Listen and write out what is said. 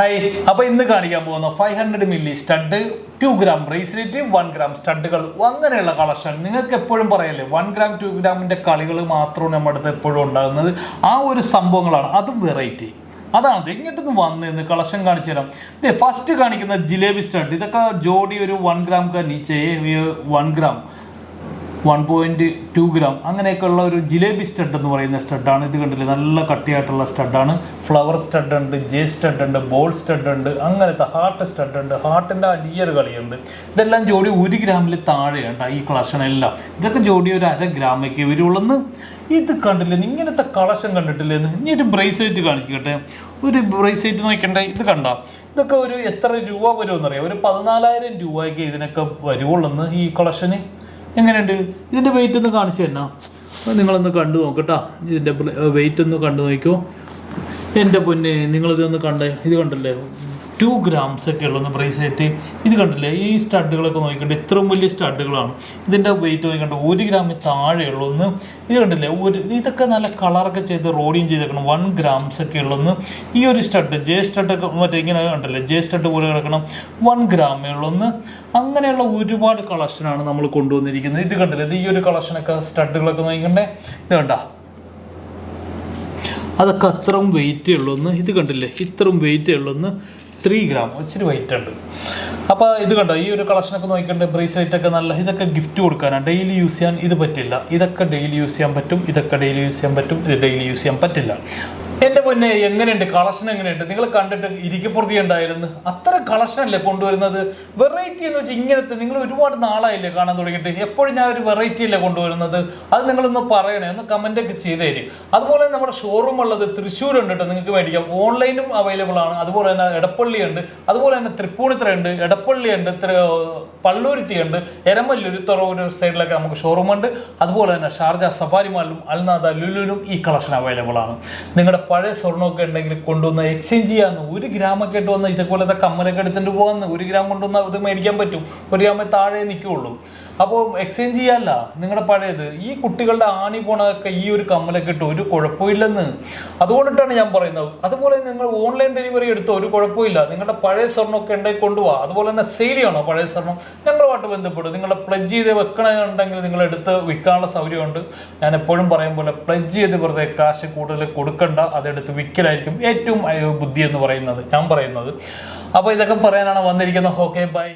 Hi, അപ്പോൾ ഇന്ന് കാണിക്കാൻ പോകുന്ന 500 milli stud, 2 gram bracelet, 1 gram സ്റ്റഡുകൾ, അങ്ങനെയുള്ള കളക്ഷൻ. നിങ്ങൾക്ക് എപ്പോഴും പറയല്ലേ 1 ഗ്രാം 2 ഗ്രാമിൻ്റെ കളികൾ മാത്രമാണ് നമ്മുടെ അടുത്ത് എപ്പോഴും ഉണ്ടാകുന്നത്. ആ ഒരു സംഭവങ്ങളാണ്, അതും വെറൈറ്റി. അതാണ് ഇങ്ങോട്ടൊന്ന് വന്ന് കളക്ഷൻ കാണിച്ചു തരാം. ഇത് ഫസ്റ്റ് കാണിക്കുന്ന ജിലേബി സ്റ്റഡ്. ഇതൊക്കെ ജോഡി ഒരു 1 ഗ്രാം का नीचे 1 ഗ്രാം 1.2 ഗ്രാം അങ്ങനെയൊക്കെയുള്ള ഒരു ജിലേബി സ്റ്റഡ് എന്ന് പറയുന്ന സ്റ്റഡാണ്. ഇത് കണ്ടില്ലേ, നല്ല കട്ടിയായിട്ടുള്ള സ്റ്റഡാണ്. ഫ്ലവർ സ്റ്റഡ് ഉണ്ട്, ജെ സ്റ്റഡ് ഉണ്ട്, ബോൾ സ്റ്റഡ് ഉണ്ട്, അങ്ങനത്തെ ഹാർട്ട് സ്റ്റഡ് ഉണ്ട്, ഹാർട്ടിൻ്റെ വലിയൊരു കളിയുണ്ട്. ഇതെല്ലാം ജോഡി 1 ഗ്രാമിൽ താഴെയുണ്ട് ഈ കളക്ഷൻ എല്ലാം. ഇതൊക്കെ ജോഡി ഒരു 1/2 ഗ്രാമൊക്കെ വരുള്ളൂ. ഇത് കണ്ടില്ലേ, ഇങ്ങനത്തെ കളക്ഷൻ കണ്ടിട്ടില്ലേന്ന്. ഇനി ഒരു ബ്രേസ്ലെറ്റ് കാണിക്കട്ടെ. ഒരു ബ്രേസ്ലെറ്റ് നോക്കണ്ടേ, ഇത് കണ്ട. ഇതൊക്കെ ഒരു എത്ര രൂപ വരുമെന്നറിയാം? ഒരു 14,000 രൂപയ്ക്ക് ഇതിനൊക്കെ വരുവുള്ളൂ ഈ കളക്ഷന്. എങ്ങനെയുണ്ട് ഇതിൻ്റെ വെയിറ്റ് ഒന്ന് കാണിച്ചു തരണം. നിങ്ങളൊന്ന് കണ്ടു നോക്കട്ടോ. ഇതിൻ്റെ വെയിറ്റ് ഒന്ന് കണ്ടു നോക്കിക്കോ. എൻ്റെ പൊന്നെ, നിങ്ങളിതൊന്ന് കണ്ടേ. ഇത് കണ്ടല്ലേ, 2 ഗ്രാംസ് ഒക്കെ ഉള്ളൂ ബ്രേസ്ലെറ്റ്. ഇത് കണ്ടില്ലേ, ഈ സ്റ്റഡുകളൊക്കെ നോക്കിക്കണ്ടേ, ഇത്രയും വലിയ സ്റ്റഡുകളാണ്. ഇതിൻ്റെ വെയിറ്റ് നോക്കിക്കണ്ട 1 ഗ്രാമിൽ താഴെയുള്ളൂ. ഇത് കണ്ടില്ലേ, ഇതൊക്കെ നല്ല കളറൊക്കെ ചെയ്ത് റോഡിയും ചെയ്തേക്കണം. 1 ഗ്രാംസ് ഒക്കെ ഉള്ളൂ. ഈ ഒരു സ്റ്റഡ്, ജെ സ്റ്റഡൊക്കെ മറ്റേ ഇങ്ങനെ കണ്ടല്ലേ, ജെ സ്റ്റഡ് പോലെ കിടക്കണം, 1 ഗ്രാമേ ഉള്ളൂ. അങ്ങനെയുള്ള ഒരുപാട് കളക്ഷനാണ് നമ്മൾ കൊണ്ടുവന്നിരിക്കുന്നത്. ഇത് കണ്ടില്ലേ, ഇത് ഈ ഒരു കളക്ഷനൊക്കെ സ്റ്റഡുകളൊക്കെ നോക്കിക്കണ്ടേ, ഇത് കണ്ട. അതൊക്കെ അത്രയും വെയിറ്റേ ഉള്ളൂ. ഇത് കണ്ടില്ലേ, ഇത്രയും വെയിറ്റേ ഉള്ളൂ. 3 ഗ്രാം, ഇച്ചിരി വെയിറ്റ് ഉണ്ട്. അപ്പോൾ ഇത് കണ്ടോ, ഈ ഒരു കളക്ഷനൊക്കെ നോക്കിക്കണ്ടേ, ബ്രേസ്ലെറ്റൊക്കെ നല്ല. ഇതൊക്കെ ഗിഫ്റ്റ് കൊടുക്കാനാണ്, ഡെയിലി യൂസ് ചെയ്യാൻ ഇത് പറ്റില്ല. ഇതൊക്കെ ഡെയിലി യൂസ് ചെയ്യാൻ പറ്റും, ഇതൊക്കെ ഡെയിലി യൂസ് ചെയ്യാൻ പറ്റും, ഇത് ഡെയിലി യൂസ് ചെയ്യാൻ പറ്റില്ല. എൻ്റെ പൊന്നെ, എങ്ങനെയുണ്ട് കളക്ഷൻ? എങ്ങനെയുണ്ട്? നിങ്ങൾ കണ്ടിട്ട് ഇരിക്കപ്പുറത്തി ഉണ്ടായിരുന്നു. അത്ര കളക്ഷനല്ലേ കൊണ്ടുവരുന്നത്. വെറൈറ്റി എന്ന് വെച്ചാൽ ഇങ്ങനത്തെ നിങ്ങൾ ഒരുപാട് നാളായില്ലേ കാണാൻ തുടങ്ങിയിട്ട്. എപ്പോഴും ഞാൻ ഒരു വെറൈറ്റി അല്ലേ കൊണ്ടുവരുന്നത്. അത് നിങ്ങളൊന്ന് പറയണേ, ഒന്ന് കമൻറ്റൊക്കെ ചെയ്ത് തരും. അതുപോലെ നമ്മുടെ ഷോറൂം ഉള്ളത് തൃശ്ശൂരുണ്ട് കേട്ടോ, നിങ്ങൾക്ക് മേടിക്കാം. ഓൺലൈനും അവൈലബിൾ ആണ്. അതുപോലെ തന്നെ എടപ്പള്ളി ഉണ്ട്, അതുപോലെ തന്നെ തൃപ്പൂണിത്തുറ ഉണ്ട്, എടപ്പള്ളി ഉണ്ട്, പള്ളുരുത്തി ഉണ്ട്, എരമല്ലൂർ, തുറവൂർ സൈഡിലൊക്കെ നമുക്ക് ഷോറൂം ഉണ്ട്. അതുപോലെ തന്നെ ഷാർജ സഫാരി മാളിലും അൽനാദ ലുലുലും ഈ കളക്ഷൻ അവൈലബിൾ ആണ്. നിങ്ങളുടെ പഴയ സ്വർണ്ണമൊക്കെ ഉണ്ടെങ്കിൽ കൊണ്ടുവന്ന് എക്സ്ചേഞ്ച് ചെയ്യാമെന്ന്. 1 ഗ്രാമൊക്കെ ഇട്ട് വന്ന് ഇതേപോലത്തെ കമ്മലൊക്കെ എടുത്തിട്ട് പോകാമെന്ന്. 1 ഗ്രാം കൊണ്ടുവന്നാൽ ഇത് മേടിക്കാൻ പറ്റും. 1 ഗ്രാമേ താഴെ നിൽക്കുകയുള്ളൂ. അപ്പോൾ എക്സ്ചേഞ്ച് ചെയ്യാമല്ല നിങ്ങളുടെ പഴയത്. ഈ കുട്ടികളുടെ ആണി പോണതൊക്കെ ഈ ഒരു കമ്മലൊക്കെ ഇട്ട് ഒരു കുഴപ്പമില്ലെന്ന്. അതുകൊണ്ടിട്ടാണ് ഞാൻ പറയുന്നത്. അതുപോലെ നിങ്ങൾ ഓൺലൈൻ ഡെലിവറി എടുത്തോ, ഒരു കുഴപ്പമില്ല. നിങ്ങളുടെ പഴയ സ്വർണ്ണമൊക്കെ ഉണ്ടെങ്കിൽ കൊണ്ടുപോകാം. അതുപോലെ തന്നെ സെയിൽ ചെയ്യണോ പഴയ സ്വർണ്ണം, ഞങ്ങളുമായിട്ട് ബന്ധപ്പെടും. നിങ്ങളെ പ്ലഡ്ജ് ചെയ്ത് വെക്കണമെന്നുണ്ടെങ്കിൽ നിങ്ങളെടുത്ത് വിൽക്കാനുള്ള സൗകര്യമുണ്ട്. ഞാൻ എപ്പോഴും പറയും പോലെ പ്ലഡ്ജ് ചെയ്ത് വെറുതെ കാശ് കൂടുതൽ കൊടുക്കണ്ട, അതെടുത്ത് വിൽക്കലായിരിക്കും ഏറ്റവും ബുദ്ധി എന്ന് പറയുന്നത്, ഞാൻ പറയുന്നത്. അപ്പോൾ ഇതൊക്കെ പറയാനാണ് വന്നിരിക്കുന്നത്. Okay, by.